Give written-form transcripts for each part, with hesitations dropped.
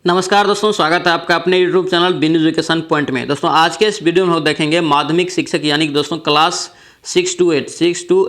नमस्कार दोस्तों, स्वागत है आपका अपने यूट्यूब चैनल बिन एजुकेशन पॉइंट में। दोस्तों आज के इस वीडियो में हम लोग देखेंगे माध्यमिक शिक्षक यानी कि दोस्तों क्लास 6 to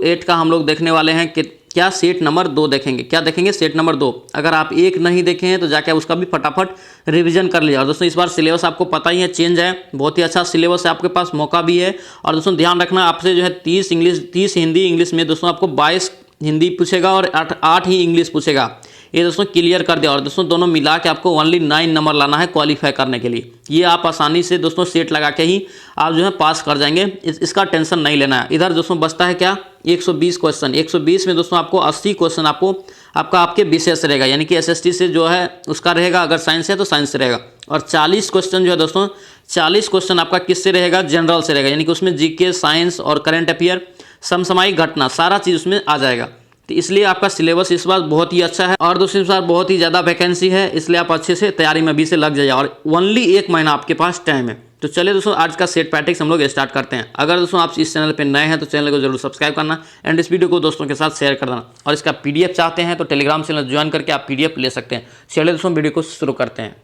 8 का हम लोग देखने वाले हैं कि क्या सेट नंबर 2 देखेंगे। क्या देखेंगे? Set number 2। अगर आप एक नहीं देखे हैं तो जाके उसका भी फटाफट रिवीजन कर लिया। और दोस्तों इस बार सिलेबस आपको पता ही है, चेंज है, बहुत ही अच्छा सिलेबस है, आपके पास मौका भी है। और दोस्तों ध्यान रखना, आपसे जो है 30 हिंदी इंग्लिश में दोस्तों आपको 22 हिंदी पूछेगा और 8 ही इंग्लिश पूछेगा। ये दोस्तों क्लियर कर दिया। और दोस्तों दोनों मिला के आपको ओनली 9 नंबर लाना है क्वालिफाई करने के लिए। ये आप आसानी से दोस्तों सेट लगा के ही आप जो है पास कर जाएंगे, इसका टेंशन नहीं लेना है। इधर दोस्तों बचता है क्या? 120 क्वेश्चन। 120 में दोस्तों आपको 80 क्वेश्चन आपके विषय से रहेगा, यानी कि एसएसटी से जो है उसका रहेगा, अगर साइंस है तो साइंस से रहेगा। और 40 क्वेश्चन जो है दोस्तों 40 क्वेश्चन आपका किससे रहेगा? जनरल से रहेगा, यानी कि उसमें जीके, साइंस और करंट अफेयर, समसामयिक घटना, सारा चीज़ उसमें आ जाएगा। तो इसलिए आपका सिलेबस इस बार बहुत ही अच्छा है और दूसरी बार बहुत ही ज़्यादा वैकेंसी है, इसलिए आप अच्छे से तैयारी में अभी से लग जाइए। और ओनली 1 महीना आपके पास टाइम है। तो चलिए दोस्तों आज का सेट प्रैक्टिस हम लोग स्टार्ट करते हैं। अगर दोस्तों आप इस चैनल पर नए हैं तो चैनल को जरूर सब्सक्राइब करना एंड इस वीडियो को दोस्तों के साथ शेयर कर देना। और इसका पीडीएफ चाहते हैं तो टेलीग्राम चैनल ज्वाइन करके आप पीडीएफ ले सकते हैं। चलिए दोस्तों वीडियो को शुरू करते हैं।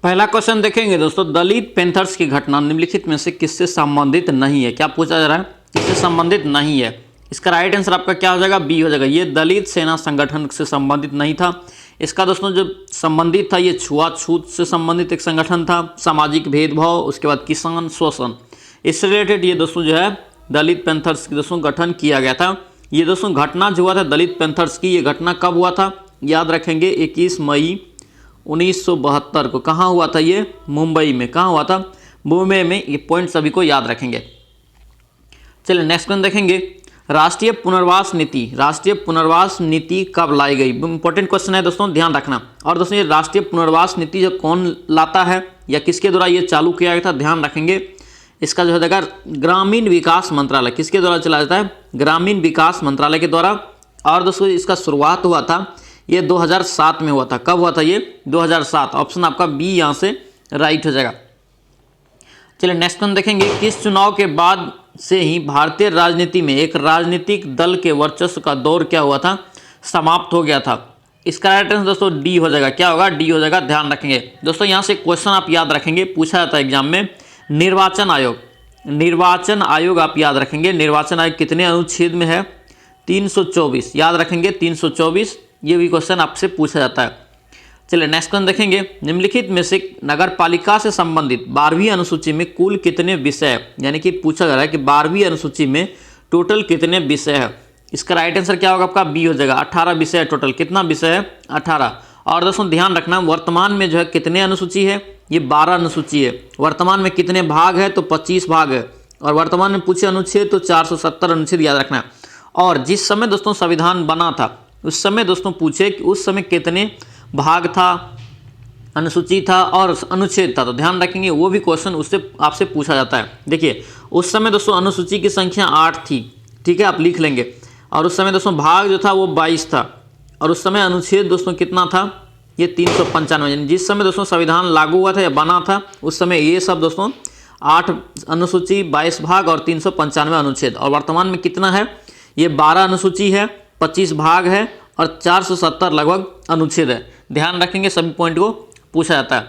पहला क्वेश्चन देखेंगे दोस्तों, दलित पैंथर्स की घटना निम्नलिखित में से किससे संबंधित नहीं है? क्या पूछा जा रहा है? किससे संबंधित नहीं है? इसका राइट आंसर आपका क्या हो जाएगा? बी हो जाएगा। ये दलित सेना संगठन से संबंधित नहीं था। इसका दोस्तों जो संबंधित था ये छुआछूत से संबंधित एक संगठन था, सामाजिक भेदभाव, उसके बाद किसान शोषण, इससे रिलेटेड ये दोस्तों जो है दलित पैंथर्स की दोस्तों गठन किया गया था। ये दोस्तों घटना जो हुआ था दलित पैंथर्स की, ये घटना कब हुआ था? याद रखेंगे 21 मई 1972 को। कहाँ हुआ था ये? मुंबई में। कहाँ हुआ था? मुंबई में। ये पॉइंट सभी को याद रखेंगे। चलिए नेक्स्ट क्वेश्चन देखेंगे, राष्ट्रीय पुनर्वास नीति कब लाई गई? इंपॉर्टेंट क्वेश्चन है दोस्तों, ध्यान रखना। और दोस्तों ये राष्ट्रीय पुनर्वास नीति जो कौन लाता है या किसके द्वारा ये चालू किया गया था, ध्यान रखेंगे। इसका जो है ग्रामीण विकास मंत्रालय, किसके द्वारा चलाया जाता है? ग्रामीण विकास मंत्रालय के द्वारा। और दोस्तों इसका शुरुआत हुआ था ये 2007 में हुआ था। कब हुआ था ये? 2007। ऑप्शन आपका बी यहाँ से राइट हो जाएगा। चलिए नेक्स्ट वन देखेंगे, किस चुनाव के बाद से ही भारतीय राजनीति में एक राजनीतिक दल के वर्चस्व का दौर क्या हुआ था? समाप्त हो गया था। इसका राइट आंसर दोस्तों डी हो जाएगा। क्या होगा? डी हो जाएगा। ध्यान रखेंगे दोस्तों, यहाँ से क्वेश्चन आप याद रखेंगे, पूछा जाता है एग्जाम में। निर्वाचन आयोग आप याद रखेंगे। निर्वाचन आयोग कितने अनुच्छेद में है? 324। याद रखेंगे 324। ये भी क्वेश्चन आपसे पूछा जाता है। चलिए नेक्स्ट क्वेश्चन देखेंगे, निम्नलिखित में से नगर पालिका से संबंधित 12वीं अनुसूची में कुल कितने विषय, यानी कि पूछा जा रहा है कि 12वीं अनुसूची में टोटल कितने विषय है? इसका राइट आंसर क्या होगा आपका? बी हो जाएगा। 18 विषय है टोटल। कितना विषय है? 18। और दोस्तों ध्यान रखना, वर्तमान में जो है कितने अनुसूची है? ये 12 अनुसूची है। वर्तमान में कितने भाग है? तो 25 भाग है। और वर्तमान में पूछे अनुच्छेद तो 470 अनुच्छेद, याद रखना। और जिस समय दोस्तों संविधान बना था उस समय दोस्तों पूछे कि उस समय कितने भाग था, अनुसूची था और अनुच्छेद था, तो ध्यान रखेंगे वो भी क्वेश्चन उससे आपसे पूछा जाता है। देखिए उस समय दोस्तों अनुसूची की संख्या 8 थी, ठीक है, आप लिख लेंगे। और उस समय दोस्तों भाग जो था वो 22 था। और उस समय अनुच्छेद दोस्तों कितना था? ये 395। यानी जिस समय दोस्तों संविधान लागू हुआ था या बना था उस समय ये सब दोस्तों 8 अनुसूची, 22 भाग और 395 अनुच्छेद। और वर्तमान में कितना है? ये 12 अनुसूची है, 25 भाग है और 470 लगभग अनुच्छेद है। ध्यान रखेंगे, सभी पॉइंट को पूछा जाता है।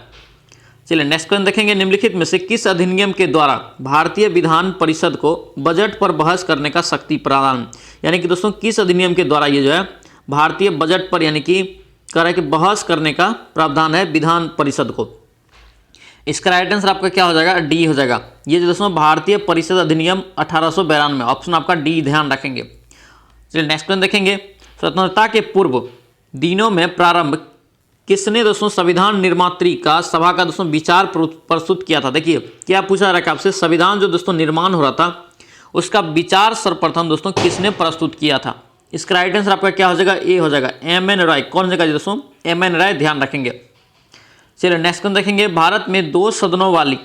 चलिए नेक्स्ट क्वेश्चन देखेंगे, निम्नलिखित में से किस अधिनियम के द्वारा भारतीय विधान परिषद को बजट पर बहस करने का शक्ति प्रदान, यानी कि दोस्तों किस अधिनियम के द्वारा ये जो है भारतीय बजट पर यानी कि कह कि बहस करने का प्रावधान है विधान परिषद को? इसका राइट आंसर आपका क्या हो जाएगा? डी हो जाएगा। ये जो दोस्तों भारतीय परिषद अधिनियम 1892, ऑप्शन आपका डी, ध्यान रखेंगे। चलिए नेक्स्ट क्वेश्चन देखेंगे, स्वतंत्रता के पूर्व दिनों में प्रारंभ किसने दोस्तों संविधान निर्मात्री का सभा का दोस्तों विचार प्रस्तुत किया था? देखिए क्या पूछा रहा है आपसे, संविधान जो दोस्तों निर्माण हो रहा था उसका विचार सर्वप्रथम दोस्तों किसने प्रस्तुत किया था? इसका राइट आंसर आपका क्या हो जाएगा? ए हो जाएगा। एम.एन. रॉय। कौन हो जाएगा दोस्तों? एम.एन. रॉय, ध्यान रखेंगे। चलिए नेक्स्ट क्वेश्चन देखेंगे, भारत में 2 सदनों वाली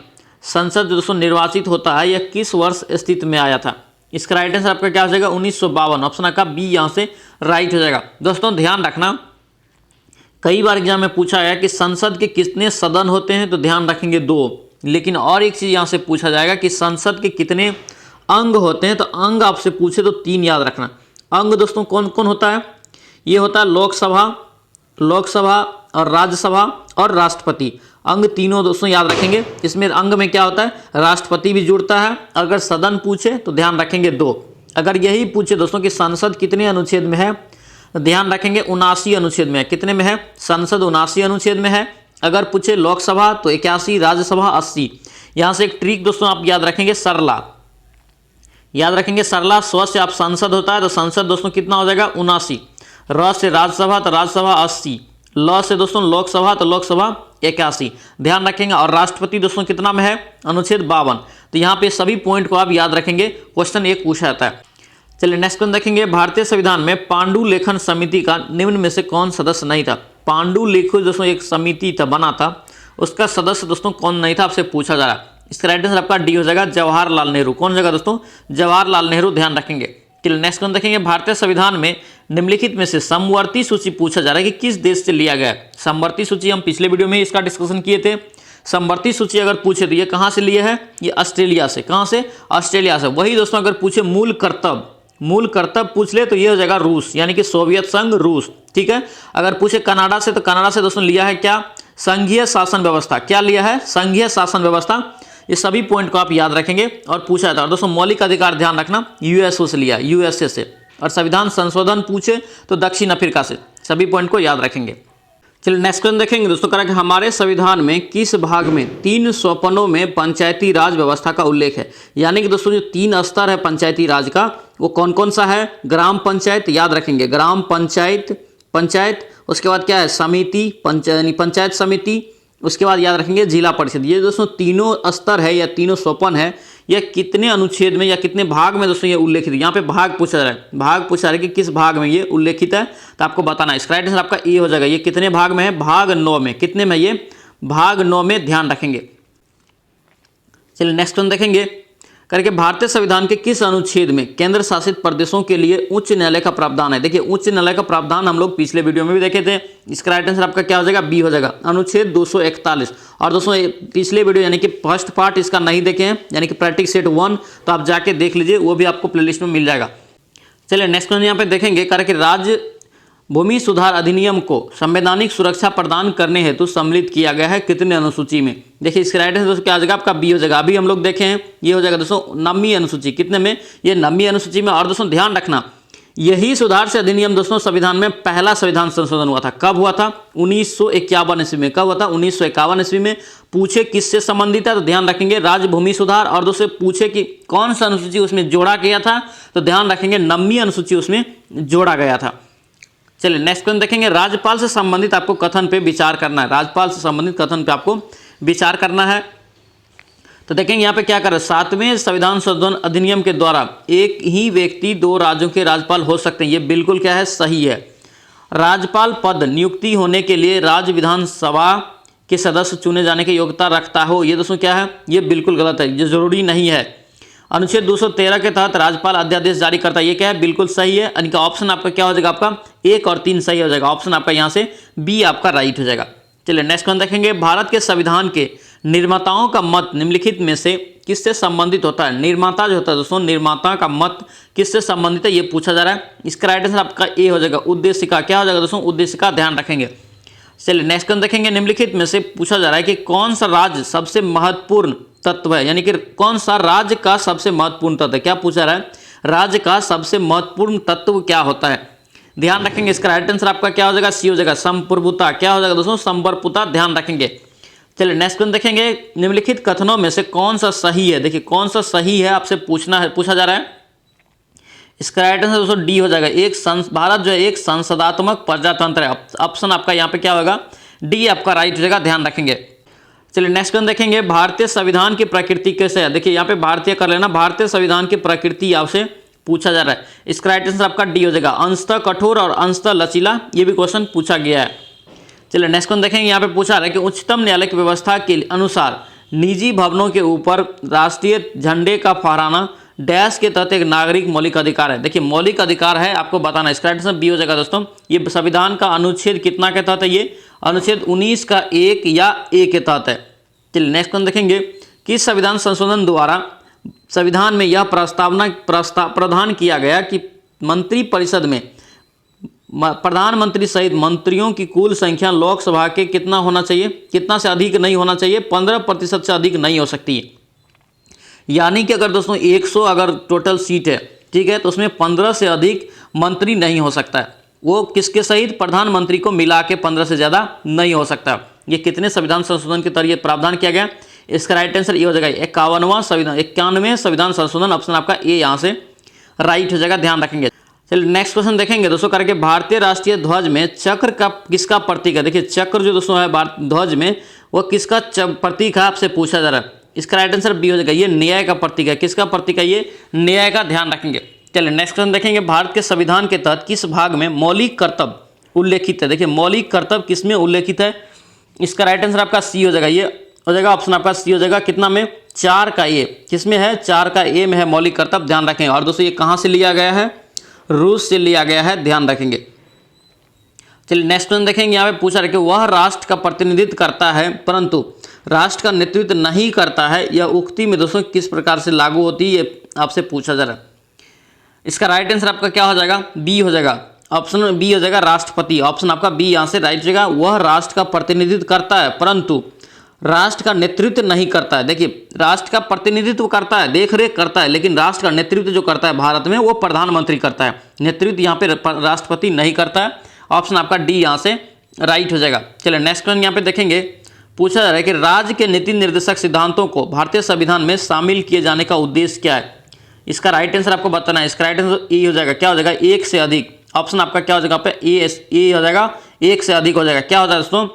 संसद जो दोस्तों निर्वाचित होता है यह किस वर्ष अस्तित्व में आया था? इसका राइट आंसर आपका क्या हो जाएगा? 1952। ऑप्शन आपका बी यहाँ से राइट हो जाएगा। दोस्तों ध्यान रखना, कई बार एग्जाम में पूछा गया कि संसद के कितने सदन होते हैं, तो ध्यान रखेंगे 2। लेकिन और एक चीज़ यहाँ से पूछा जाएगा कि संसद के कितने अंग होते हैं, तो अंग आपसे पूछे तो 3 याद रखना। अंग दोस्तों कौन कौन होता है? ये होता है लोकसभा, और राज्यसभा और राष्ट्रपति। अंग तीनों दोस्तों याद रखेंगे। इसमें अंग में क्या होता है, राष्ट्रपति भी जुड़ता है। अगर सदन पूछे तो ध्यान रखेंगे 2। अगर यही पूछे दोस्तों कि संसद कितने अनुच्छेद में है, तो ध्यान रखेंगे 79 अनुच्छेद में है। कितने में है, संसद 79 अनुच्छेद में है। अगर पूछे लोकसभा तो 81, राज्यसभा 80। यहाँ से एक ट्रिक दोस्तों आप याद रखेंगे, सरला याद रखेंगे। सरला, स्व से आप संसद होता है तो संसद दोस्तों कितना हो जाएगा 79, र से राज्यसभा तो राज्यसभा 80, ल से दोस्तों लोकसभा तो लोकसभा 81 ध्यान रखेंगे। और राष्ट्रपति दोस्तों कितना में है, अनुच्छेद 52। तो यहाँ पे सभी पॉइंट को आप याद रखेंगे, क्वेश्चन एक पूछा जाता है। चलिए नेक्स्ट क्वेश्चन देखेंगे। भारतीय संविधान में पांडुलेखन समिति का निम्न में से कौन सदस्य नहीं था। पांडुलेखन दोस्तों एक समिति था, बना था, उसका सदस्य दोस्तों कौन नहीं था, आपसे पूछा जा रहा है। इसका राइट आंसर आपका डी हो जाएगा, जवाहरलाल नेहरू। कौन जगह दोस्तों, जवाहरलाल नेहरू, ध्यान रखेंगे। चलिए नेक्स्ट क्वेश्चन देखेंगे। भारतीय संविधान में निम्नलिखित में से समवर्ती सूची पूछा जा रहा है कि किस देश से लिया गया है। समवर्ती सूची हम पिछले वीडियो में इसका डिस्कशन किए थे। समवर्ती सूची अगर पूछे तो ये कहाँ से लिए है, ये ऑस्ट्रेलिया से। कहाँ से, ऑस्ट्रेलिया से। वही दोस्तों अगर पूछे मूल कर्तव्य पूछ ले तो ये हो जाएगा रूस, यानी कि सोवियत संघ रूस। ठीक है। अगर पूछे कनाडा से तो कनाडा से दोस्तों लिया है क्या, संघीय शासन व्यवस्था। क्या लिया है, संघीय शासन व्यवस्था। ये सभी पॉइंट को आप याद रखेंगे और पूछा जाता है। और दोस्तों मौलिक अधिकार ध्यान रखना, यूएसओ से लिया, यूएसए से। और संविधान संशोधन पूछे तो दक्षिण अफ्रीका से। सभी पॉइंट को याद रखेंगे। चलिए नेक्स्ट क्वेश्चन देखेंगे दोस्तों। कह रहा है कि हमारे संविधान में किस भाग में 3 सोपानों में पंचायती राज व्यवस्था का उल्लेख है। यानी कि दोस्तों जो 3 स्तर है पंचायती राज का, वो कौन कौन सा है, ग्राम पंचायत याद रखेंगे, ग्राम पंचायत, उसके बाद क्या है समिति, पंचायत समिति, उसके बाद याद रखेंगे जिला परिषद। ये दोस्तों तीनों स्तर है या तीनों सोपान है, यह कितने अनुच्छेद में या कितने भाग में दोस्तों ये उल्लेखित है। यहाँ पे भाग पूछा जा रहा है, भाग पूछा जा रहा है कि किस भाग में ये उल्लेखित है, तो आपको बताना है। इसका राइट आंसर आपका ए हो जाएगा। ये कितने भाग में है, भाग 9 में। कितने में, ये भाग 9 में, ध्यान रखेंगे। चलिए नेक्स्ट वन देखेंगे करके। भारतीय संविधान के किस अनुच्छेद में केंद्र शासित प्रदेशों के लिए उच्च न्यायालय का प्रावधान है। देखिए उच्च न्यायालय का प्रावधान हम लोग पिछले वीडियो में भी देखे थे। इसका राइट आंसर आपका क्या हो जाएगा, बी हो जाएगा, अनुच्छेद 241। और दोस्तों पिछले वीडियो यानी कि फर्स्ट पार्ट इसका नहीं देखे हैं, यानी कि प्रैक्टिस सेट 1, तो आप जाके देख लीजिए, वो भी आपको प्लेलिस्ट में मिल जाएगा। चलिए नेक्स्ट क्वेश्चन यहाँ पे देखेंगे करके। राज्य भूमि सुधार अधिनियम को संवैधानिक सुरक्षा प्रदान करने हेतु सम्मिलित किया गया है कितने अनुसूची में। देखिए इसके राइट आंसर दोस्तों क्या हो जाएगा, आपका बी हो जाएगा। अभी हम लोग देखे हैं, ये हो जाएगा दोस्तों 9वीं अनुसूची। कितने में, ये 9वीं अनुसूची में। और दोस्तों ध्यान रखना, यही सुधार से अधिनियम दोस्तों संविधान में पहला संविधान संशोधन हुआ था। कब हुआ था, 1951 ईस्वी में। कब हुआ था, 1951 ईस्वी में। पूछे किससे संबंधित है तो ध्यान रखेंगे राज्य भूमि सुधार। और दोस्तों पूछे कि कौन सा अनुसूची उसमें जोड़ा गया था तो ध्यान रखेंगे 9वीं अनुसूची उसमें जोड़ा गया था। चलिए नेक्स्ट क्वेश्चन देखेंगे। राज्यपाल से संबंधित आपको कथन पे विचार करना है। राज्यपाल से संबंधित कथन पे आपको विचार करना है। तो देखेंगे यहाँ पे क्या कर रहे हैं, 7वें संविधान संशोधन अधिनियम के द्वारा एक ही व्यक्ति 2 राज्यों के राज्यपाल हो सकते हैं। ये बिल्कुल क्या है, सही है। राज्यपाल पद नियुक्ति होने के लिए राज्य विधानसभा के सदस्य चुने जाने की योग्यता रखता हो, ये दोस्तों क्या है, ये बिल्कुल गलत है, ये जरूरी नहीं है। अनुच्छेद 213 के तहत राज्यपाल अध्यादेश जारी करता है, ये क्या है, बिल्कुल सही है। यानी कि ऑप्शन आपका क्या हो जाएगा, आपका 1 और 3 सही हो जाएगा। ऑप्शन आपका यहाँ से बी आपका राइट हो जाएगा। चलिए नेक्स्ट क्वेश्चन देखेंगे। भारत के संविधान के निर्माताओं का मत निम्नलिखित में से किससे संबंधित होता है। निर्माता जो होता है दोस्तों, निर्माता का मत किससे संबंधित है, ये पूछा जा रहा है। इसका राइट आंसर आपका ए हो जाएगा, उद्देशिका। क्या हो जाएगा दोस्तों, उद्देशिका, ध्यान रखेंगे। चलिए नेक्स्ट क्वेश्चन देखेंगे। निम्नलिखित में से पूछा जा रहा है कि कौन सा राज्य सबसे महत्वपूर्ण तत्व है, यानी कि कौन सा राज्य का सबसे महत्वपूर्ण तत्व है। क्या पूछा रहा है, राज्य का सबसे महत्वपूर्ण तत्व क्या होता है, ध्यान रखेंगे। इसका राइट आंसर आपका क्या हो जाएगा, सी हो जाएगा, संप्रभुता। क्या हो जाएगा दोस्तों, संप्रभुता, ध्यान रखेंगे। चलिए नेक्स्ट क्वेश्चन देखेंगे। निम्नलिखित कथनों में से कौन सा सही है, देखिए कौन सा सही है आपसे पूछा जा रहा है। इसका राइट आंसर दोस्तों डी हो जाएगा। भारत जो है एक संसदात्मक प्रजातंत्र है। ऑप्शन आपका यहाँ पे क्या होगा, डी आपका राइट हो जाएगा, ध्यान रखेंगे। चलिए नेक्स्ट क्वेश्चन देखेंगे। भारतीय संविधान की प्रकृति कैसे है, देखिए यहाँ पे भारतीय कर लेना, भारतीय संविधान की प्रकृति आपसे पूछा जा रहा है। इसका राइट आंसर आपका डी हो जाएगा, अंशतः कठोर और अंशतः लचीला, ये भी क्वेश्चन पूछा गया है। चलिए नेक्स्ट क्वेश्चन देखेंगे। यहाँ पे पूछा रहा है कि उच्चतम न्यायालय की व्यवस्था के अनुसार निजी भवनों के ऊपर राष्ट्रीय झंडे का फहराना डैश के तहत एक नागरिक मौलिक अधिकार है। देखिए मौलिक अधिकार है, आपको बताना। इसका राइट आंसर बी हो जाएगा दोस्तों। ये संविधान का अनुच्छेद कितना के तहत है, ये अनुच्छेद 19 का 1 या ए के तहत है। चलिए नेक्स्ट क्वेश्चन देखेंगे। किस संविधान संशोधन द्वारा संविधान में यह प्रधान किया गया कि मंत्रिपरिषद में प्रधानमंत्री सहित मंत्रियों की कुल संख्या लोकसभा के कितना होना चाहिए, कितना से अधिक नहीं होना चाहिए, 15% से अधिक नहीं हो सकती है। यानी कि अगर दोस्तों 100 अगर टोटल सीट है, ठीक है, तो उसमें 15 से अधिक मंत्री नहीं हो सकता है। वो किसके सहित, प्रधानमंत्री को मिला के 15 से ज़्यादा नहीं हो सकता। ये कितने संविधान संशोधन के तहत प्रावधान किया गया? इसका राइट आंसर ये हो जाएगा 91वें संविधान संशोधन, ऑप्शन आपका ए यहाँ से राइट हो जाएगा, ध्यान रखेंगे। चलिए नेक्स्ट क्वेश्चन देखेंगे दोस्तों करके, भारतीय राष्ट्रीय ध्वज में चक्र का किसका प्रतीक है? देखिए चक्र जो दोस्तों है ध्वज में वो किसका प्रतीक है आपसे पूछा जा रहा है। इसका राइट आंसर बी हो जाएगा, ये न्याय का प्रतीक है। किसका प्रतीक है? ये न्याय का, ध्यान रखेंगे। चलिए नेक्स्ट क्वेश्चन देखेंगे, भारत के संविधान के तहत किस भाग में मौलिक कर्तव्य उल्लेखित है? देखिए मौलिक कर्तव्य किस में उल्लेखित है? इसका राइट आंसर आपका सी हो जाएगा, ये हो जाएगा ऑप्शन आपका सी हो जाएगा, कितना में? 4 का ए। किसमें है? 4 का ए में है मौलिक कर्तव्य, ध्यान रखेंगे। और दोस्तों ये कहाँ से लिया गया है? रूस से लिया गया है, ध्यान रखेंगे। चलिए नेक्स्ट क्वेश्चन देखेंगे, यहाँ पे पूछा रहा कि वह राष्ट्र का प्रतिनिधित्व करता है परंतु राष्ट्र का नेतृत्व नहीं करता है, यह उक्ति में दोस्तों किस प्रकार से लागू होती है, ये आपसे पूछा जा रहा है। इसका राइट आंसर आपका क्या हो जाएगा? बी हो जाएगा, ऑप्शन बी हो जाएगा, राष्ट्रपति। ऑप्शन आपका बी यहाँ से राइट हो जाएगा। वह राष्ट्र का प्रतिनिधित्व करता है परंतु राष्ट्र का नेतृत्व नहीं करता है। देखिए राष्ट्र का प्रतिनिधित्व करता है, देख रेख करता है, लेकिन राष्ट्र का नेतृत्व जो करता है भारत में वो प्रधानमंत्री करता है, नेतृत्व यहाँ पे राष्ट्रपति नहीं करता है। ऑप्शन आपका डी यहाँ से राइट हो जाएगा। चलिए नेक्स्ट क्वेश्चन यहाँ पे देखेंगे, पूछा जा रहा है कि राज्य के नीति निर्देशक सिद्धांतों को भारतीय संविधान में शामिल किए जाने का उद्देश्य क्या है? इसका राइट आंसर आपको बताना है। इसका राइट आंसर ए हो जाएगा, क्या हो जाएगा? 1 से अधिक। ऑप्शन आपका क्या हो जाएगा? पे ए हो जाएगा, 1 से अधिक हो जाएगा। क्या हो जाएगा दोस्तों?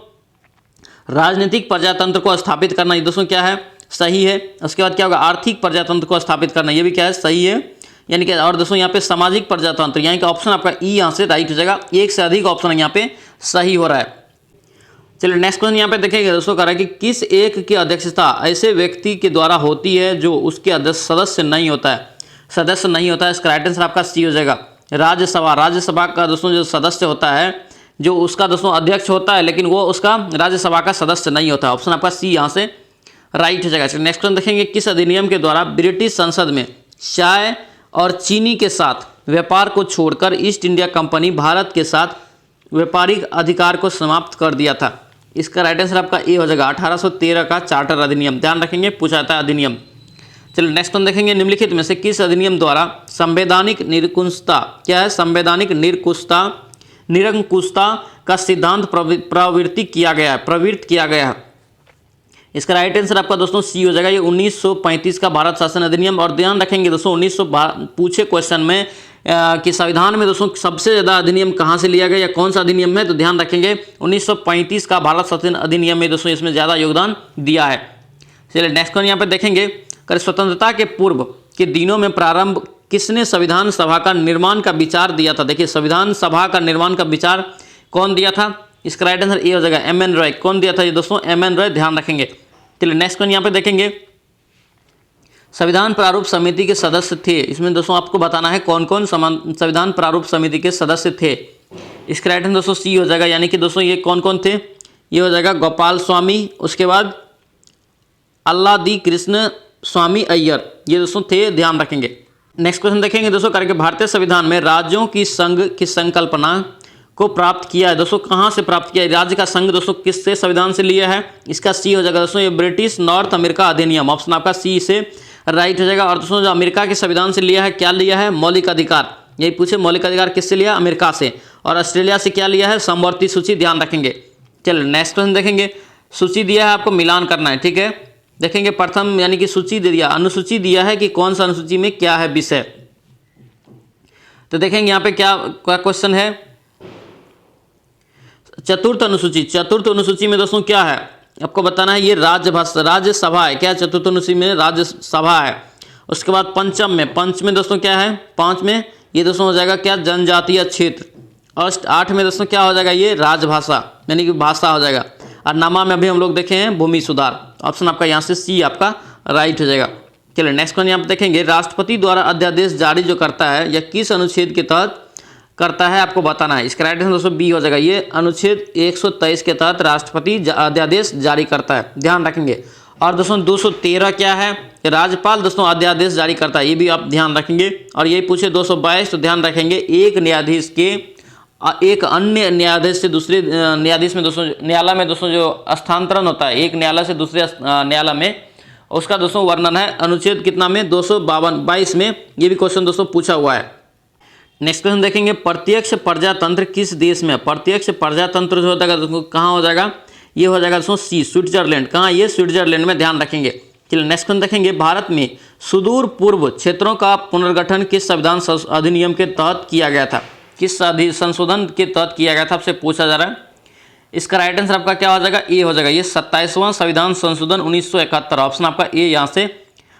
राजनीतिक प्रजातंत्र को स्थापित करना, ये दोस्तों क्या है? सही है। उसके बाद क्या होगा? आर्थिक प्रजातंत्र को स्थापित करना, ये भी क्या है? सही है। यानी कि और दोस्तों यहाँ पे सामाजिक प्रजातंत्र, यानी कि ऑप्शन आपका ई यहाँ से राइट हो जाएगा, 1 से अधिक ऑप्शन यहाँ पे सही हो रहा है। चलिए नेक्स्ट क्वेश्चन यहाँ पे देखेंगे दोस्तों, कह रहा है कि किस एक की अध्यक्षता ऐसे व्यक्ति के द्वारा होती है जो उसके सदस्य नहीं होता है, सदस्य नहीं होता है। इसका राइट आंसर आपका सी हो जाएगा, राज्यसभा। राज्यसभा का दोस्तों जो सदस्य होता है, जो उसका दोस्तों अध्यक्ष होता है, लेकिन वो उसका राज्यसभा का सदस्य नहीं होता। ऑप्शन आपका सी यहाँ से राइट हो जाएगा। नेक्स्ट क्वेश्चन देखेंगे, किस अधिनियम के द्वारा ब्रिटिश संसद में चाय और चीनी के साथ व्यापार को छोड़कर ईस्ट इंडिया कंपनी भारत के साथ व्यापारिक अधिकार को समाप्त कर दिया था? इसका राइट आंसर आपका ए हो जाएगा, 1813 का चार्टर अधिनियम, ध्यान रखेंगे, पूछा जाता है अधिनियम। चलिए नेक्स्ट वन देखेंगे, निम्नलिखित में से किस अधिनियम द्वारा संवैधानिक निरंकुशता, क्या है? संवैधानिक निरंकुशता का सिद्धांत प्रवृत्त किया गया है। इसका राइट आंसर आपका दोस्तों सी हो जाएगा, ये 1935 का भारत शासन अधिनियम। और ध्यान रखेंगे दोस्तों 1900 पूछे क्वेश्चन में कि संविधान में दोस्तों सबसे ज़्यादा अधिनियम कहाँ से लिया गया या कौन सा अधिनियम है, तो ध्यान रखेंगे 1935 का भारत शासन अधिनियम में दोस्तों इसमें ज़्यादा योगदान दिया है। चलिए नेक्स्ट वन यहाँ पे देखेंगे, कर स्वतंत्रता के पूर्व के दिनों में प्रारंभ किसने संविधान सभा का निर्माण का विचार दिया था? देखिए संविधान सभा का निर्माण का विचार कौन दिया था? इसका राइट आंसर ए हो जाएगा, एम.एन. रॉय। कौन दिया था ये दोस्तों? एम.एन. रॉय, ध्यान रखेंगे। चलिए नेक्स्ट वन यहाँ पे देखेंगे, संविधान प्रारूप समिति के सदस्य थे। इसमें दोस्तों आपको बताना है कौन कौन संविधान प्रारूप समिति के सदस्य थे। इसका राइट आंसर दोस्तों सी हो जाएगा, यानी कि दोस्तों ये कौन कौन थे? ये हो जाएगा गोपाल स्वामी, उसके बाद अल्लादी कृष्ण स्वामी अय्यर, ये दोस्तों थे, ध्यान रखेंगे। नेक्स्ट क्वेश्चन देखेंगे दोस्तों, करके भारतीय संविधान में राज्यों की संघ की संकल्पना को प्राप्त किया है। दोस्तों कहाँ से प्राप्त किया है? राज्य का संघ दोस्तों किससे संविधान से लिया है? इसका सी हो जाएगा दोस्तों, ये ब्रिटिश नॉर्थ अमेरिका अधिनियम। ऑप्शन आपका सी से राइट हो जाएगा। और दोस्तों जो अमेरिका के संविधान से लिया है, क्या लिया है? मौलिक अधिकार। यही पूछे, मौलिक अधिकार किससे लिया? अमेरिका से। और ऑस्ट्रेलिया से क्या लिया है? समवर्ती सूची, ध्यान रखेंगे। चलिए नेक्स्ट क्वेश्चन देखेंगे, सूची दिया है आपको, मिलान करना है, ठीक है। देखेंगे प्रथम यानी कि सूची दे दिया, अनुसूची दिया है कि कौन सा अनुसूची में क्या है विषय। तो देखेंगे यहाँ पे क्या क्वेश्चन है, चतुर्थ अनुसूची। चतुर्थ अनुसूची में दोस्तों क्या है आपको बताना है, ये राज्यसभा है। क्या चतुर्थ अनुसूची में? राज्यसभा है। उसके बाद पंचम में दोस्तों क्या है? 5 में ये दोस्तों हो जाएगा क्या? जनजातीय क्षेत्र। और 8 में दोस्तों क्या हो जाएगा? ये राजभाषा यानी कि भाषा हो जाएगा। और नमा में अभी हम लोग देखे हैं भूमि सुधार। ऑप्शन आपका यहाँ से सी आपका राइट हो जाएगा। चलिए नेक्स्ट वन यहाँ पे देखेंगे, राष्ट्रपति द्वारा अध्यादेश जारी जो करता है या किस अनुच्छेद के तहत करता है आपको बताना है। इसका राइट आंसर दोस्तों बी हो जाएगा, ये अनुच्छेद 123 के तहत राष्ट्रपति अध्यादेश जारी करता है, ध्यान रखेंगे। और दोस्तों 213 क्या है? राज्यपाल दोस्तों अध्यादेश जारी करता है, ये भी आप ध्यान रखेंगे। और यही पूछे 222 तो ध्यान रखेंगे, एक न्यायाधीश के एक अन्य न्यायाधीश से दूसरे न्यायाधीश में दोस्तों, न्यायालय में दोस्तों जो स्थानांतरण होता है एक न्यायालय से दूसरे न्यायालय में, उसका दोस्तों वर्णन है अनुच्छेद कितना में 252 में। ये भी क्वेश्चन दोस्तों पूछा हुआ है। नेक्स्ट क्वेश्चन देखेंगे, प्रत्यक्ष प्रजातंत्र किस देश में? प्रत्यक्ष प्रजातंत्र जो होता है दोस्तों कहाँ हो जाएगा? ये हो जाएगा दोस्तों सी, स्विट्जरलैंड। कहाँ? ये स्विट्जरलैंड में, ध्यान रखेंगे। चलिए नेक्स्ट क्वेश्चन देखेंगे, भारत में सुदूर पूर्व क्षेत्रों का पुनर्गठन किस संविधान अधिनियम के तहत किया गया था? किस संशोधन के तहत किया गया था, आपसे पूछा जा रहा है। इसका राइट आंसर आपका क्या हो जाएगा? ए हो जाएगा। ये 27वां संविधान संशोधन 1971, ऑप्शन आपका ए यहाँ से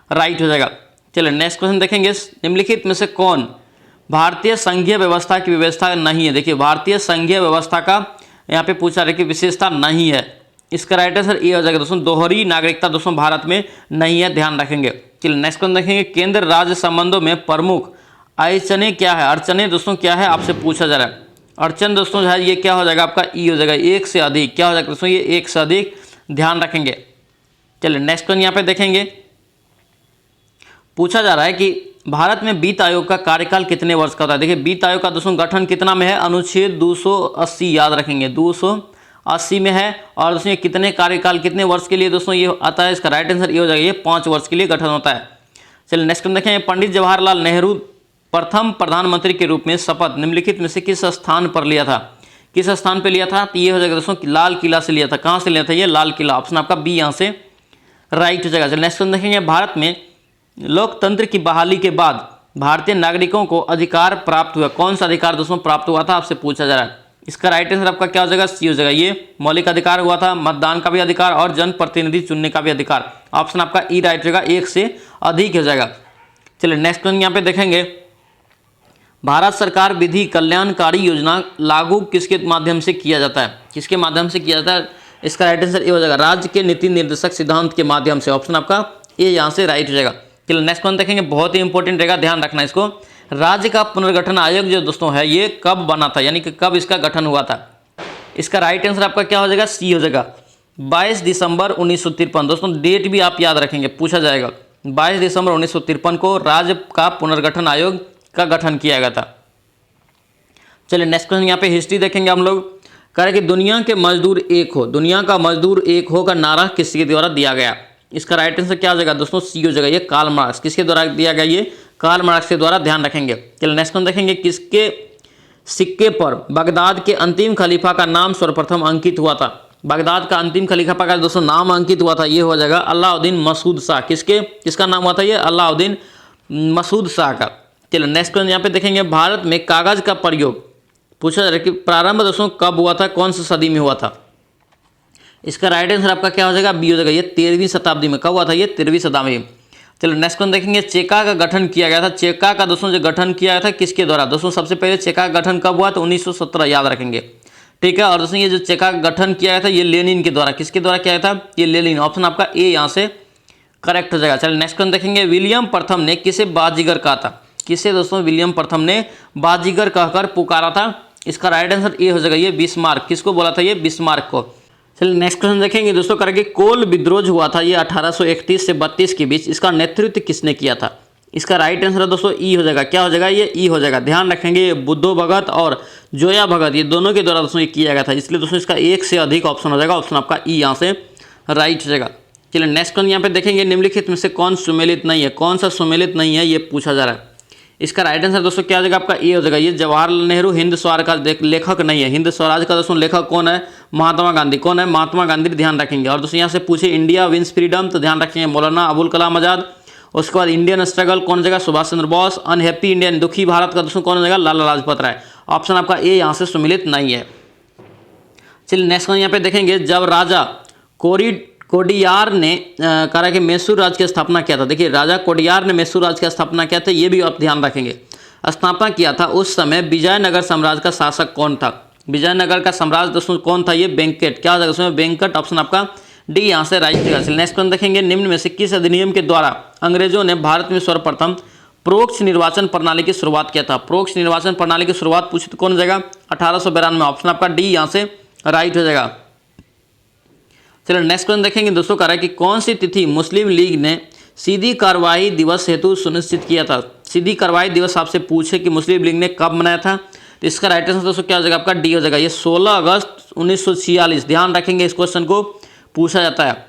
राइट हो जाएगा। चलिए नेक्स्ट क्वेश्चन देखेंगे, निम्नलिखित में से कौन भारतीय संघीय व्यवस्था की व्यवस्था नहीं है? देखिए भारतीय संघीय व्यवस्था का यहाँ पे पूछा रहा है कि विशेषता नहीं है। इसका राइट आंसर ए हो जाएगा दोस्तों, दोहरी नागरिकता दोस्तों भारत में नहीं है, ध्यान रखेंगे। चलिए नेक्स्ट क्वेश्चन देखेंगे, केंद्र राज्य संबंधों में प्रमुख अड़चनें क्या है? अड़चनें दोस्तों क्या है, आपसे पूछा जा रहा है। अड़चन दोस्तों जो है ये क्या हो जाएगा आपका? ई हो जाएगा, एक से अधिक। क्या हो जाएगा दोस्तों? ये एक से अधिक, ध्यान रखेंगे। चलिए नेक्स्ट क्वेश्चन यहाँ पे देखेंगे, पूछा जा रहा है कि भारत में वित्त आयोग का कार्यकाल कितने वर्ष का होता है? देखिए वित्त आयोग का दोस्तों गठन कितना में है? अनुच्छेद 280, याद रखेंगे 280 में है। और दोस्तों ये कितने कार्यकाल, कितने वर्ष के लिए दोस्तों ये आता है? इसका राइट आंसर ये हो जाएगा, ये 5 वर्ष के लिए गठन होता है। चलिए नेक्स्ट क्वेश्चन देखेंगे, पंडित जवाहरलाल नेहरू प्रथम प्रधानमंत्री के रूप में शपथ निम्नलिखित में से किस स्थान पर लिया था? किस स्थान पर लिया था? तो ये हो जाएगा दोस्तों लाल किला से लिया था। कहाँ से लिया था? ये लाल किला, ऑप्शन आपका बी यहाँ से राइट हो जाएगा। चलिए नेक्स्ट क्वेश्चन देखेंगे, भारत में लोकतंत्र की बहाली के बाद भारतीय नागरिकों को अधिकार प्राप्त हुआ, कौन सा अधिकार दोस्तों प्राप्त हुआ था, आपसे पूछा जा रहा है। इसका राइट आंसर आपका क्या हो जाएगा? सी हो जाएगा, ये मौलिक अधिकार हुआ था, मतदान का भी अधिकार और जनप्रतिनिधि चुनने का भी अधिकार, ऑप्शन आपका ई राइट होगा, एक से अधिक हो जाएगा। चलिए नेक्स्ट क्वेश्चन यहाँ पे देखेंगे, भारत सरकार विधि कल्याणकारी योजना लागू किसके माध्यम से किया जाता है? किसके माध्यम से किया जाता है? इसका राइट आंसर ये हो जाएगा, राज्य के नीति निर्देशक सिद्धांत के माध्यम से, ऑप्शन आपका ए यहाँ से राइट हो जाएगा। चलिए नेक्स्ट वन देखेंगे, बहुत ही इंपॉर्टेंट रहेगा, ध्यान रखना इसको। राज्य का पुनर्गठन आयोग जो दोस्तों है ये कब बना था, यानी कि कब इसका गठन हुआ था? इसका राइट आंसर आपका क्या हो जाएगा? सी हो जाएगा, 22 दिसंबर 1953। दोस्तों डेट भी आप याद रखेंगे, पूछा जाएगा। 22 दिसंबर 1953 को राज्य का पुनर्गठन आयोग का गठन किया गया था। चलिए नेक्स्ट क्वेश्चन यहाँ पे हिस्ट्री देखेंगे हम लोग। कह रहे कि दुनिया के मजदूर एक हो, दुनिया का मजदूर एक हो का नारा किसके द्वारा दिया गया? इसका राइट आंसर क्या हो जाएगा दोस्तों? सी हो जाएगा, ये कार्ल मार्क्स। किसके द्वारा दिया गया? ये कार्ल मार्क्स के द्वारा, ध्यान रखेंगे। चलिए नेक्स्ट क्वेश्चन देखेंगे, किसके सिक्के पर बगदाद के अंतिम खलीफा का नाम सर्वप्रथम अंकित हुआ था? बगदाद का अंतिम खलीफा का दोस्तों नाम अंकित हुआ था, ये हो जाएगा अलाउद्दीन मसूद शाह। किसका नाम हुआ था? ये अलाउद्दीन मसूद शाह का। चलिए नेक्स्ट क्वेश्चन यहाँ पे देखेंगे, भारत में कागज का प्रयोग पूछा जा रहा है कि प्रारंभ दोस्तों कब हुआ था, कौन सी सदी में हुआ था? इसका राइट आंसर आपका क्या हो जाएगा? बी हो जाएगा, ये 13वीं शताब्दी में। कब हुआ था? ये 13वीं शताब्दी में। चलिए नेक्स्ट क्वेश्चन देखेंगे, चेका का गठन किया गया था। चेका का दोस्तों जो गठन किया गया था किसके द्वारा? दोस्तों सबसे पहले चेका का गठन कब हुआ? तो 1917, याद रखेंगे, ठीक है। और दोस्तों ये जो चेका का गठन किया गया था ये लेनिन के द्वारा। किसके द्वारा किया गया था? ये लेनिन, ऑप्शन आपका ए यहाँ से करेक्ट हो जाएगा। चलिए नेक्स्ट क्वेश्चन देखेंगे, विलियम प्रथम ने किसे बाजीगर कहा था? किसे दोस्तों विलियम प्रथम ने बाजीगर कहकर पुकारा था? इसका राइट आंसर ए हो जाएगा, ये बिस्मार्क। किसको बोला था? ये बिस्मार्क को। चलिए नेक्स्ट क्वेश्चन देखेंगे दोस्तों, करेंगे कोल विद्रोह हुआ था ये 1831 से 32 के बीच, इसका नेतृत्व किसने किया था? इसका राइट आंसर दोस्तों ई हो जाएगा। क्या हो जाएगा? ये ई हो जाएगा, ध्यान रखेंगे। ये बुद्धो भगत और जोया भगत ये दोनों के द्वारा दोस्तों ये किया गया था, इसलिए दोस्तों इसका एक से अधिक ऑप्शन हो जाएगा, ऑप्शन आपका ई यहाँ से राइट हो जाएगा। चलिए नेक्स्ट क्वेश्चन यहाँ पे देखेंगे, निम्नलिखित में से कौन सुमेलित नहीं है? कौन सा सुमेलित नहीं है ये पूछा जा रहा है। इसका राइट आंसर दोस्तों क्या हो जाएगा? आपका ए हो जाएगा, ये जवाहरलाल नेहरू हिंद स्वराज का लेखक नहीं है। हिंद स्वराज का दोस्तों लेखक कौन है? महात्मा गांधी। कौन है? महात्मा गांधी, ध्यान रखेंगे। और दोस्तों यहाँ से पूछे इंडिया विंस फ्रीडम, तो ध्यान रखेंगे मौलाना अबुल कलाम आजाद। उसके बाद इंडियन स्ट्रगल कौन हो जाएगा? सुभाष चंद्र बोस। अनहैप्पी इंडियन, दुखी भारत का दोस्तों कौन हो जाएगा? लाला लाजपत राय। ऑप्शन आपका ए यहाँ से सुमिलित नहीं है। चलिए नेक्स्ट यहाँ पे देखेंगे, जब राजा कोडियार ने कहा कि मैसूर राज्य की स्थापना किया था। देखिए राजा कोडियार ने मैसूर राज्य की स्थापना किया था, ये भी आप ध्यान रखेंगे। स्थापना किया था उस समय विजयनगर साम्राज्य का शासक कौन था? विजयनगर का साम्राज्य दोस्तों कौन था? ये वेंकट। क्या हो जाएगा उसमें? वेंकट, ऑप्शन आपका डी यहाँ से राइट होगा। नेक्स्ट क्वेश्चन देखेंगे, निम्न में से किस अधिनियम के द्वारा अंग्रेजों ने भारत में सर्वप्रथम प्रोक्ष निर्वाचन प्रणाली की शुरुआत किया था? प्रोक्ष निर्वाचन प्रणाली की शुरुआत पूछे तो कौन हो जाएगा? 1892, ऑप्शन आपका डी यहाँ से राइट हो जाएगा। चलिए नेक्स्ट क्वेश्चन देखेंगे दोस्तों, कह रहा है कि कौन सी तिथि मुस्लिम लीग ने सीधी कार्रवाई दिवस हेतु सुनिश्चित किया था? सीधी कार्रवाई दिवस आपसे पूछे कि मुस्लिम लीग ने कब मनाया था? तो इसका राइट आंसर दोस्तों क्या हो जाएगा आपका डी हो जाएगा। ये 16 अगस्त 1946, ध्यान रखेंगे इस क्वेश्चन को पूछा जाता है।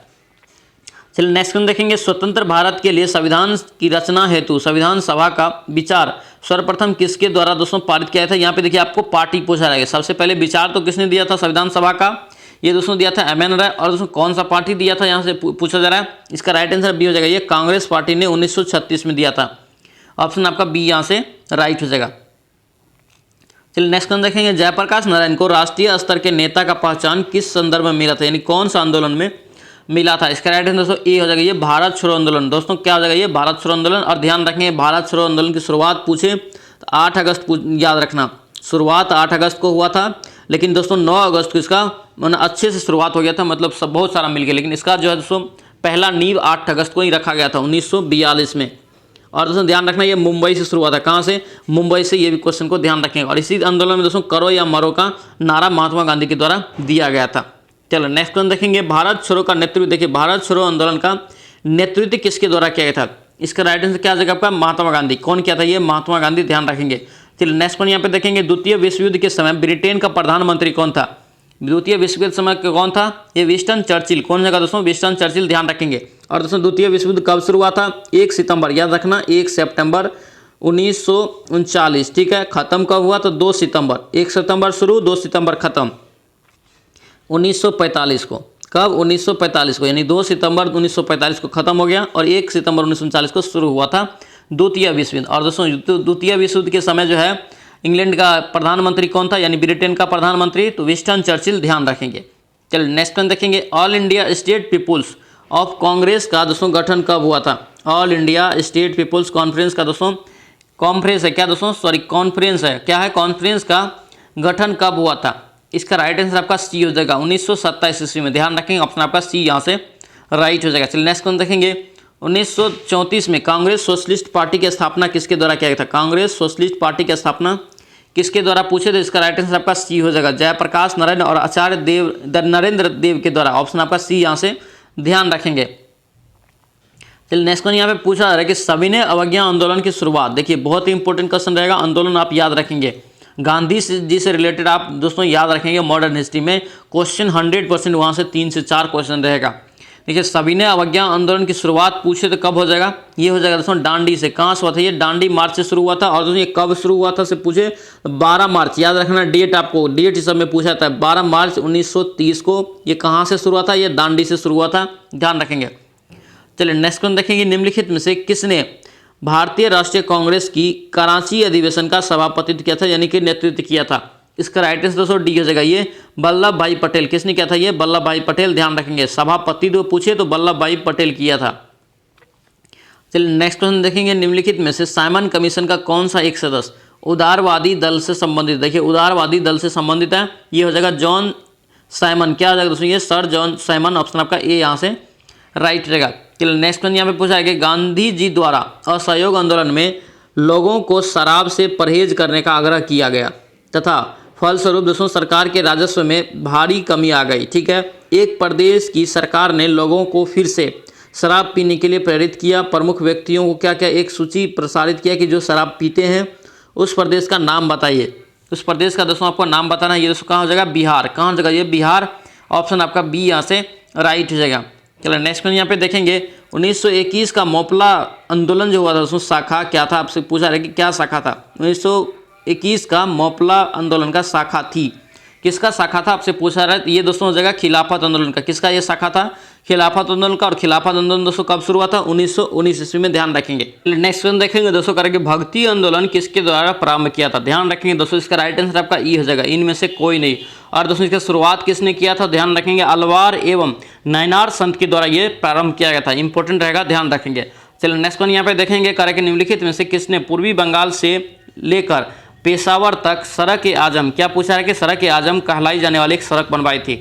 चलिए नेक्स्ट क्वेश्चन देखेंगे, स्वतंत्र भारत के लिए संविधान की रचना हेतु संविधान सभा का विचार सर्वप्रथम किसके द्वारा दोस्तों पारित किया था। यहाँ पे देखिए आपको पार्टी पूछा जाएगा। सबसे पहले विचार तो किसने दिया था संविधान सभा का, ये दोस्तों दिया था एम एन राय। और दोस्तों कौन सा पार्टी दिया था यहाँ से पूछा जा रहा है। इसका राइट आंसर बी हो जाएगा, ये कांग्रेस पार्टी ने 1936 में दिया था। ऑप्शन आपका बी यहाँ से राइट हो जाएगा। चलिए नेक्स्ट क्वेश्चन देखेंगे, जयप्रकाश नारायण को राष्ट्रीय स्तर के नेता का पहचान किस संदर्भ में मिला था, यानी कौन सा आंदोलन में मिला था। इसका राइट आंसर दोस्तों ए हो जाएगा, ये भारत छोड़ो आंदोलन। दोस्तों क्या हो जाएगा, ये भारत छोड़ो आंदोलन। और ध्यान रखेंगे भारत छोड़ो आंदोलन की शुरुआत पूछे तो 8 अगस्त याद रखना, शुरुआत 8 अगस्त को हुआ था, लेकिन दोस्तों 9 अगस्त को इसका अच्छे से शुरुआत हो गया था, मतलब सब बहुत सारा मिल गया। लेकिन इसका जो है दोस्तों पहला नींव 8 अगस्त को ही रखा गया था 1942 में। और दोस्तों ध्यान रखना ये मुंबई से शुरू हुआ था। कहाँ से, मुंबई से। ये भी क्वेश्चन को ध्यान रखेंगे। और इसी आंदोलन में दोस्तों करो या मरो का नारा महात्मा गांधी के द्वारा दिया गया था। चलो नेक्स्ट क्वेश्चन देखेंगे, भारत छोड़ो का नेतृत्व, देखिए भारत छोड़ो आंदोलन का नेतृत्व किसके द्वारा किया गया था। इसका राइट आंसर क्या आ जाएगा आपका, महात्मा गांधी। कौन किया था, ये महात्मा गांधी, ध्यान रखेंगे। चलिए नेक्स्ट क्वेश्चन यहाँ पे देखेंगे, द्वितीय विश्व युद्ध के समय ब्रिटेन का प्रधानमंत्री कौन था। द्वितीय विश्व युद्ध समय कौन था, ये विंस्टन चर्चिल। कौन जगह दोस्तों, विंस्टन चर्चिल, ध्यान रखेंगे। और दोस्तों द्वितीय विश्व युद्ध कब शुरू हुआ था, 1 सितंबर, याद रखना 1 सितंबर 1939। ठीक है, खत्म कब हुआ तो 2 सितंबर, 1 सितंबर शुरू 2 सितंबर खत्म 1945 को। कब, 1945 को, यानी 2 सितंबर 1945 को खत्म हो गया और 1 सितंबर 1939 को शुरू हुआ था द्वितीय विश्व युद्ध। और दोस्तों द्वितीय विश्व युद्ध के समय जो है इंग्लैंड का प्रधानमंत्री कौन था, यानी ब्रिटेन का प्रधानमंत्री तो विंस्टन चर्चिल, ध्यान रखेंगे। चलिए नेक्स्ट क्वेश्चन देखेंगे, All India State People's of Congress का दोस्तों गठन कब हुआ था। All India State People's Conference का दोस्तों कॉन्फ्रेंस है क्या दोस्तों, सॉरी कॉन्फ्रेंस है, क्या है, कॉन्फ्रेंस का गठन कब हुआ था। इसका राइट आंसर आपका सी हो जाएगा 1927 ईस्वी में, ध्यान रखेंगे। ऑप्शन आपका सी यहाँ से राइट हो जाएगा। चलिए नेक्स्ट क्वेश्चन देखेंगे, 1934 में कांग्रेस सोशलिस्ट पार्टी की स्थापना किसके द्वारा किया गया था। कांग्रेस सोशलिस्ट पार्टी की स्थापना किसके द्वारा पूछे तो इसका राइट आंसर आपका सी हो जाएगा, जयप्रकाश नारायण और आचार्य देव नरेंद्र देव के द्वारा। ऑप्शन आपका सी यहाँ से ध्यान रखेंगे। चलिए नेक्स्ट क्वेश्चन यहाँ पे पूछा जा रहा है कि सविनय अवज्ञा आंदोलन की शुरुआत, देखिए बहुत ही इंपॉर्टेंट क्वेश्चन रहेगा, आंदोलन आप याद रखेंगे। गांधी जी से रिलेटेड आप दोस्तों याद रखेंगे, मॉडर्न हिस्ट्री में क्वेश्चन 100% वहाँ से 3 से 4 क्वेश्चन रहेगा। देखिए सविनय अवज्ञा आंदोलन की शुरुआत पूछे तो कब हो जाएगा, ये हो जाएगा दोस्तों दांडी से। कहाँ से हुआ था, ये दांडी मार्च से शुरू हुआ था। और दोस्तों ये कब शुरू हुआ था से पूछे 12 मार्च, याद रखना डेट, आपको डेट इस सब में पूछा था, 12 मार्च 1930 को। ये कहाँ से शुरू हुआ था, ये दांडी से शुरू हुआ था, ध्यान रखेंगे। चलिए नेक्स्ट क्वेश्चन देखेंगे, निम्नलिखित में से किसने भारतीय राष्ट्रीय कांग्रेस की कराची अधिवेशन का सभापतित्व किया था, यानी कि नेतृत्व किया था। इसका राइट आंसर दोस्तों डी हो जाएगा, ये वल्लभ भाई पटेल। किसने किया था, ये वल्लभ भाई पटेल, ध्यान रखेंगे। सभापतित्व पूछे तो वल्लभ भाई पटेल किया था। चलिए नेक्स्ट क्वेश्चन देखेंगे, निम्नलिखित में से साइमन कमीशन का कौन सा एक सदस्य उदारवादी दल से संबंधित, देखिए उदारवादी दल से संबंधित है, ये हो जाएगा जॉन साइमन। क्या हो जाएगा दोस्तों, ये सर जॉन साइमन। ऑप्शन आपका ए यहाँ से राइट हो जाएगा। चलिए नेक्स्ट क्वेश्चन यहाँ पे पूछा है कि गांधी जी द्वारा असहयोग आंदोलन में लोगों को शराब से परहेज करने का आग्रह किया गया तथा फलस्वरूप दोस्तों सरकार के राजस्व में भारी कमी आ गई। ठीक है, एक प्रदेश की सरकार ने लोगों को फिर से शराब पीने के लिए प्रेरित किया। प्रमुख व्यक्तियों को क्या क्या एक सूची प्रसारित किया कि जो शराब पीते हैं, उस प्रदेश का नाम बताइए। उस प्रदेश का दोस्तों आपको नाम बताना है। ये दोस्तों कहाँ हो जाएगा, बिहार। कहाँ हो जाएगा, ये बिहार। ऑप्शन आपका बी यहाँ से राइट हो जाएगा। चलो नेक्स्ट क्वेश्चन यहाँ पे देखेंगे, 1921 का मोपला आंदोलन जो हुआ था दोस्तों शाखा क्या था, आपसे पूछा रहा है कि क्या शाखा था। 1921 का मोपला आंदोलन का शाखा थी, किसका शाखा था आपसे पूछा रहा है। ये दोस्तों हो जाएगा खिलाफत आंदोलन का। किसका ये शाखा था, खिलाफत आंदोलन का। और खिलाफत आंदोलन दोस्तों कब शुरू हुआ था, 1919 ईस्वी में, ध्यान रखेंगे। नेक्स्ट क्वेश्चन देखेंगे दोस्तों करेंगे, भक्ति आंदोलन किसके द्वारा प्रारंभ किया था, ध्यान रखेंगे दोस्तों। इसका राइट आंसर आपका ई हो जाएगा, इनमें से कोई नहीं। और दोस्तों इसका शुरुआत किसने किया था, ध्यान रखेंगे, अलवार एवं नयनार संत के द्वारा ये प्रारंभ किया गया था। इंपॉर्टेंट रहेगा, ध्यान रखेंगे। चलिए नेक्स्ट क्वेश्चन यहाँ पे देखेंगे, करेंगे निम्नलिखित में से किसने पूर्वी बंगाल से लेकर पेशावर तक सड़क ए आजम, क्या पूछा है कि सड़क ए आजम कहलाई जाने वाली एक सड़क बनवाई थी।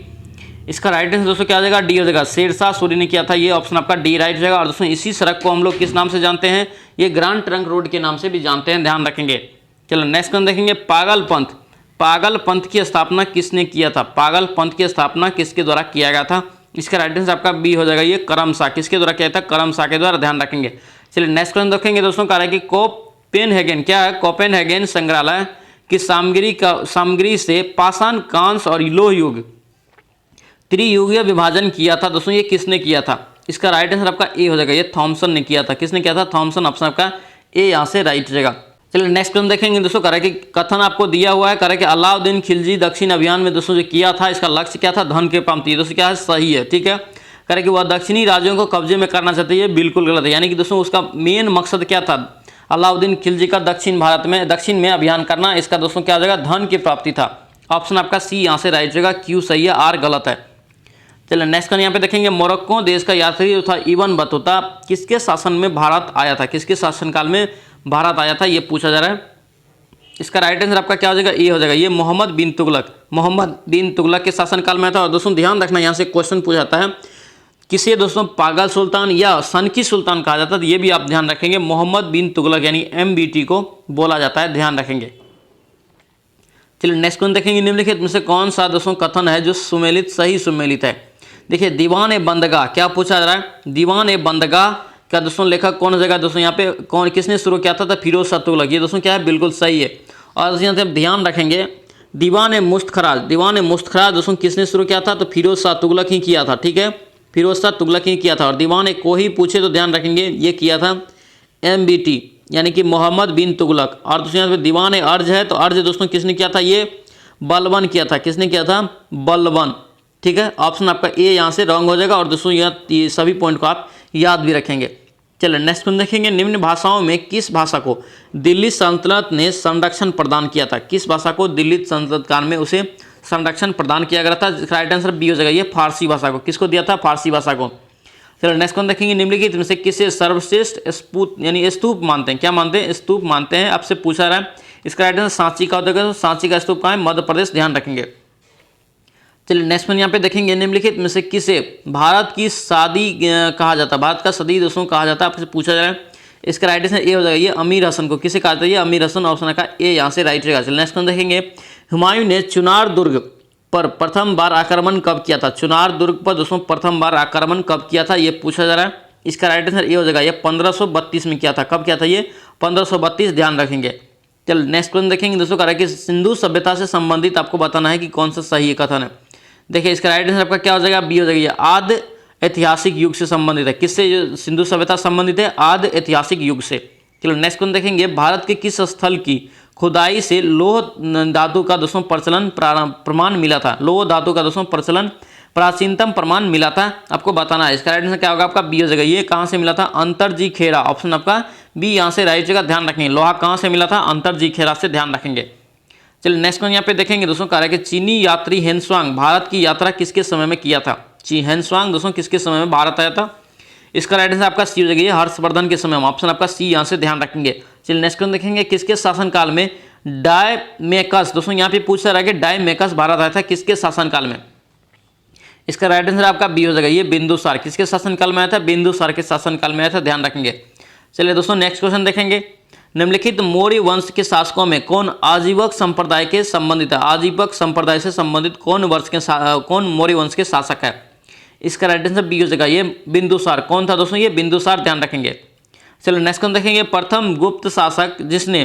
इसका राइट आंसर दोस्तों क्या हो जाएगा, डी हो जाएगा। शेरशाह सूरी ने किया था, ये ऑप्शन आपका डी राइट हो जाएगा। और दोस्तों इसी सड़क को हम लोग किस नाम से जानते हैं, ये ग्रांड ट्रंक रोड के नाम से भी जानते हैं, ध्यान रखेंगे। चलो नेक्स्ट क्वेश्चन देखेंगे, पागल पंथ की स्थापना किसने किया था, पागल पंथ की स्थापना किसके द्वारा किया गया था। इसका राइट आंसर आपका बी हो जाएगा, ये करमशाह। किसके द्वारा किया था, करमशाह के द्वारा, ध्यान रखेंगे। चलिए नेक्स्ट क्वेश्चन देखेंगे दोस्तों, कह रहा है कि कोपेनहेगन, क्या है, कोपेनहेगन संग्रहालय की सामग्री से पाषाण, कांस्य और लौह युग त्रियुगीय विभाजन किया था। दोस्तों ये किसने किया था? इसका राइट आंसर आपका ए हो जाएगा, ये थॉमसन ने किया था। किसने किया था? थॉमसन। ऑप्शन आपका ए यहाँ से राइट रहेगा। चलिए नेक्स्ट क्वेश्चन देखेंगे दोस्तों। कह रहा है कि कथन आपको दिया हुआ है, कह रहा है कि अलाउद्दीन खिलजी दक्षिण अभियान में दोस्तों जो किया था, इसका लक्ष्य क्या था? धन की प्राप्ति। दोस्तों क्या है? सही है, ठीक है। कह रहे कि वह दक्षिणी राज्यों को कब्जे में करना चाहते हैं, बिल्कुल गलत है। यानी कि दोस्तों उसका मेन मकसद क्या था? अलाउद्दीन खिलजी का दक्षिण में अभियान करना, इसका दोस्तों क्या हो जाएगा? धन की प्राप्ति था। ऑप्शन आपका सी यहाँ से राइट रहेगा, क्यू सही है, आर गलत है। चलिए नेक्स्ट क्वेश्चन यहाँ पे देखेंगे। मोरक्को देश का यात्री जो था इब्न बतूता किसके शासन में भारत आया था? किसके शासनकाल में भारत आया था, ये पूछा जा रहा है। इसका राइट आंसर आपका क्या हो जाएगा? ए हो जाएगा, ये मोहम्मद बिन तुगलक के शासनकाल में आया था। और दोस्तों ध्यान रखना, यहाँ से क्वेश्चन पूछा जाता है किसे दोस्तों पागल सुल्तान या सनकी सुल्तान कहा जाता है, तो ये भी आप ध्यान रखेंगे। मोहम्मद बिन तुगलक यानी MBT को बोला जाता है, ध्यान रखेंगे। चलिए नेक्स्ट क्वेश्चन देखेंगे। निम्नलिखित में से कौन सा दोस्तों कथन है जो सही सुमेलित है? देखिए दीवान बंदगाह, क्या पूछा जा रहा है? दीवान बंदगाह का दोस्तों लेखक कौन हो जाएगा? दोस्तों यहाँ पे कौन किसने शुरू किया था? तो फिरोज शाह तुगलक। ये दोस्तों क्या है? बिल्कुल सही है। और यहाँ से ध्यान रखेंगे, दीवान मुस्तखराज दोस्तों किसने शुरू किया था? तो फिरोज शाह तुगलक ही किया था, ठीक है, फिरोज शाह तुगलक ही किया था। और दीवान को ही पूछे तो ध्यान रखेंगे ये किया था MBT यानी कि मोहम्मद बिन तुगलक। और दोस्तों यहाँ पे दीवान अर्ज है, तो अर्ज दोस्तों किसने किया था? ये बलबन किया था। किसने किया था? बलबन, ठीक है। ऑप्शन आपका ए यहाँ से रॉन्ग हो जाएगा। और दोस्तों ये सभी पॉइंट को आप याद भी रखेंगे। चलिए नेक्स्ट क्वेश्चन देखेंगे। निम्न भाषाओं में किस भाषा को दिल्ली सल्तनत ने संरक्षण प्रदान किया था? किस भाषा को दिल्ली सल्तनत काल में उसे संरक्षण प्रदान किया गया था? राइट आंसर बी हो जाएगा, ये फारसी भाषा को। किसको दिया था? फारसी भाषा को। चलिए नेक्स्ट क्वेश्चन देखेंगे। निम्नलिखित में से किसे सर्वश्रेष्ठ स्तूप मानते हैं? क्या मानते हैं? स्तूप मानते हैं, आपसे पूछा रहा है। इसका राइट आंसर सांची का हो जाएगा। सांची का स्तूप कहाँ है? मध्य प्रदेश, ध्यान रखेंगे। चलिए नेक्स्ट में यहाँ पे देखेंगे। निम्नलिखित में से किसे भारत की शादी कहा जाता है? भारत का सदी दोस्तों कहा जाता है, आपसे पूछा जा रहा है। इसका राइट आंसर ए हो जाएगा, ये अमीर हसन को। किसे कहा जाता है? ये अमीर हसन। ऑप्शन का ए यहाँ से राइट रहेगा। चलिए नेक्स्ट क्वेश्चन देखेंगे। हुमायूं ने चुनार दुर्ग पर प्रथम बार आक्रमण कब किया था? चुनार दुर्ग पर दोस्तों प्रथम बार आक्रमण कब किया था, ये पूछा जा रहा है। इसका राइट आंसर ए हो जाएगा, ये 1532 में किया था। कब किया था? ये 1532, ध्यान रखेंगे। चल नेक्स्ट क्वेश्चन देखेंगे दोस्तों। कह रहा है कि सिंधु सभ्यता से संबंधित आपको बताना है कि कौन सा सही कथन है। देखिए इसका राइट आंसर आपका क्या हो जाएगा? बी हो जाएगा, ये आदि ऐतिहासिक युग से संबंधित है। किससे जो सिंधु सभ्यता संबंधित है? आदि ऐतिहासिक युग से। चलो नेक्स्ट क्वेश्चन देखेंगे। भारत के किस स्थल की खुदाई से लौह धातु का दोस्तों प्रमाण मिला था? लौह धातु का दोस्तों प्राचीनतम प्रमाण मिला था, आपको बताना है। इसका राइट आंसर क्या होगा? आपका बी हो जाएगा, ये कहाँ से मिला था? अंतरजी खेड़ा। ऑप्शन आपका बी यहाँ से राइट जगह, ध्यान रखेंगे। लोहा कहाँ से मिला था? अंतरजी खेड़ा से, ध्यान रखेंगे। चलिए नेक्स्ट क्वेश्चन यहाँ पे देखेंगे दोस्तों। कह रहा है कि चीनी यात्री हेनसुआंग भारत की यात्रा किसके समय में किया था? हेनसुआंग दोस्तों किसके समय में भारत आया था? इसका राइट आंसर आपका सी हो जाएगा, हर्षवर्धन के समय में। ऑप्शन आपका सी यहाँ से, ध्यान रखेंगे। चलिए नेक्स्ट क्वेश्चन देखेंगे। किसके शासनकाल में डायमेकस, दोस्तों यहाँ पे पूछ रहा है कि डायमेकस भारत आया था किसके शासनकाल में? इसका राइट आंसर आपका बी हो जाएगा, ये बिंदुसार। किसके शासनकाल में आया था? बिंदुसार के शासनकाल में आया था, ध्यान रखेंगे। चलिए दोस्तों नेक्स्ट क्वेश्चन देखेंगे। निम्नलिखित मौर्य वंश के शासकों में कौन आजीवक संप्रदाय के संबंधित है? आजीवक संप्रदाय से संबंधित कौन मौर्य वंश के शासक है? इसका राइट आंसर बी हो जाएगा, ये बिंदुसार। कौन था दोस्तों? ये बिंदुसार, ध्यान रखेंगे। चलो नेक्स्ट क्वेश्चन देखेंगे। प्रथम गुप्त शासक जिसने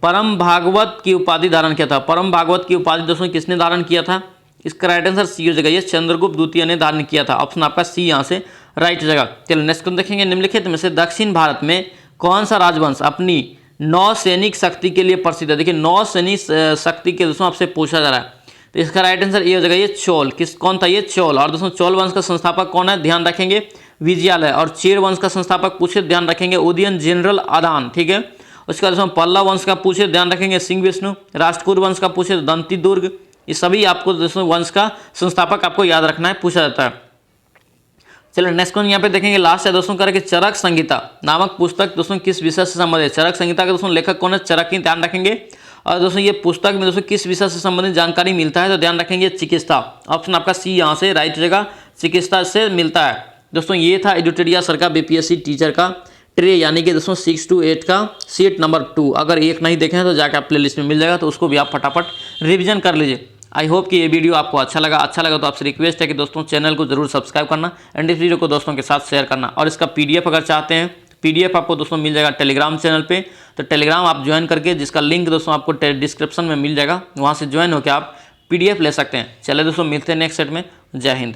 परम भागवत की उपाधि धारण किया था, परम भागवत की उपाधि दोस्तों किसने धारण किया था? इसका राइट आंसर सी हो जाएगा, ये चंद्रगुप्त द्वितीय ने धारण किया था। ऑप्शन आपका सी यहाँ से राइट हो जाएगा। चलो नेक्स्ट क्वेश्चन देखेंगे। निम्नलिखित में से दक्षिण भारत में कौन सा राजवंश अपनी नौसैनिक शक्ति के लिए प्रसिद्ध है? देखिए नौसैनिक शक्ति के दोस्तों आपसे पूछा जा रहा है, तो इसका राइट आंसर ये हो जाएगा, ये चोल। कौन था? ये चोल। और दोस्तों चोल वंश का संस्थापक कौन है? ध्यान रखेंगे, विजयालय। और चेर वंश का संस्थापक पूछे, ध्यान रखेंगे, उदयन जनरल आदान, ठीक है। उसके बाद दोस्तों पल्लव वंश का पूछे, ध्यान रखेंगे, सिंह विष्णु। राष्ट्रकूट वंश का पूछे, दंती दुर्ग। ये सभी आपको दोस्तों वंश का संस्थापक आपको याद रखना है, पूछा जाता है। चलिए नेक्स्ट क्वेश्चन यहाँ पे देखेंगे, लास्ट है दोस्तों। करके चरक संहिता नामक पुस्तक दोस्तों किस विषय से संबंधित है? चरक संहिता के दोस्तों लेखक कौन है? चरक ही, ध्यान रखेंगे। और दोस्तों ये पुस्तक में दोस्तों किस विषय से संबंधित जानकारी मिलता है? तो ध्यान रखेंगे, चिकित्सा। ऑप्शन आपका सी यहाँ से राइट हो जाएगा, चिकित्सा से मिलता है। दोस्तों ये था एडिटोरिया सर का बीपीएससी टीचर का ट्रे, यानी कि दोस्तों 6 to 8 का सीट नंबर 2। अगर एक नहीं देखें तो जाकर आप प्ले लिस्ट में मिल जाएगा, तो उसको भी आप फटाफट रिविजन कर लीजिए। आई होप कि ये वीडियो आपको अच्छा लगा तो आपसे रिक्वेस्ट है कि दोस्तों चैनल को जरूर सब्सक्राइब करना एंड इस वीडियो को दोस्तों के साथ शेयर करना। और इसका PDF अगर चाहते हैं PDF आपको दोस्तों मिल जाएगा टेलीग्राम चैनल पे। तो टेलीग्राम आप ज्वाइन करके, जिसका लिंक दोस्तों आपको डिस्क्रिप्शन में मिल जाएगा, वहाँ से ज्वाइन होकर आप PDF ले सकते हैं। चलिए दोस्तों, मिलते हैं नेक्स्ट सेट में। जय हिंद।